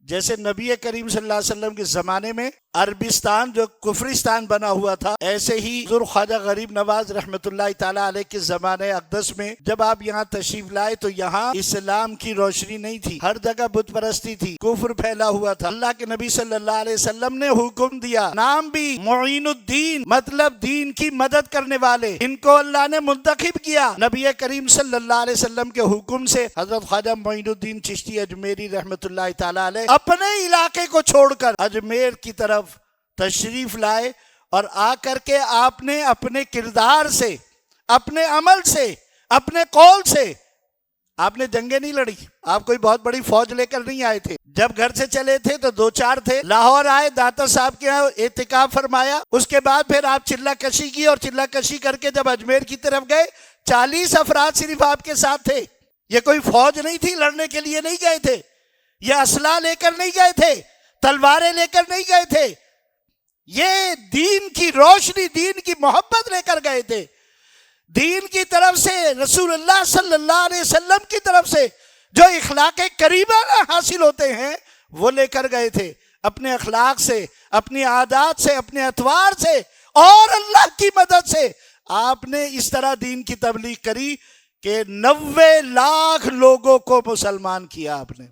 جیسے نبی کریم صلی اللہ علیہ وسلم کے زمانے میں عربستان جو کفرستان بنا ہوا تھا، ایسے ہی حضور خواجہ غریب نواز رحمت اللہ تعالیٰ علیہ کے زمانے اقدس میں جب آپ یہاں تشریف لائے تو یہاں اسلام کی روشنی نہیں تھی، ہر جگہ بت پرستی تھی، کفر پھیلا ہوا تھا۔ اللہ کے نبی صلی اللہ علیہ وسلم نے حکم دیا، نام بھی معین الدین، مطلب دین کی مدد کرنے والے، ان کو اللہ نے منتخب کیا۔ نبی کریم صلی اللہ علیہ وسلم کے حکم سے حضرت خواجہ معین الدین چشتی اجمیری رحمت اللہ تعالیٰ علیہ اپنے علاقے کو چھوڑ کر اجمیر کی طرف تشریف لائے، اور آ کر کے آپ نے اپنے کردار سے، اپنے عمل سے، اپنے قول سے آپ نے جنگیں نہیں لڑی۔ آپ کوئی بہت بڑی فوج لے کر نہیں آئے تھے، جب گھر سے چلے تھے تو دو چار تھے، لاہور آئے، داتا صاحب کے یہاں اعتکاف فرمایا، اس کے بعد پھر آپ چلہ کشی کی، اور چلہ کشی کر کے جب اجمیر کی طرف گئے 40 افراد صرف آپ کے ساتھ تھے۔ یہ کوئی فوج نہیں تھی، لڑنے کے لیے نہیں گئے تھے، یہ اسلحہ لے کر نہیں گئے تھے، تلواریں لے کر نہیں گئے تھے، یہ دین کی روشنی، دین کی محبت لے کر گئے تھے۔ دین کی طرف سے، رسول اللہ صلی اللہ علیہ وسلم کی طرف سے جو اخلاق کریمہ حاصل ہوتے ہیں وہ لے کر گئے تھے، اپنے اخلاق سے، اپنی عادات سے، اپنے اطوار سے اور اللہ کی مدد سے آپ نے اس طرح دین کی تبلیغ کری کہ 90 لاکھ لوگوں کو مسلمان کیا آپ نے۔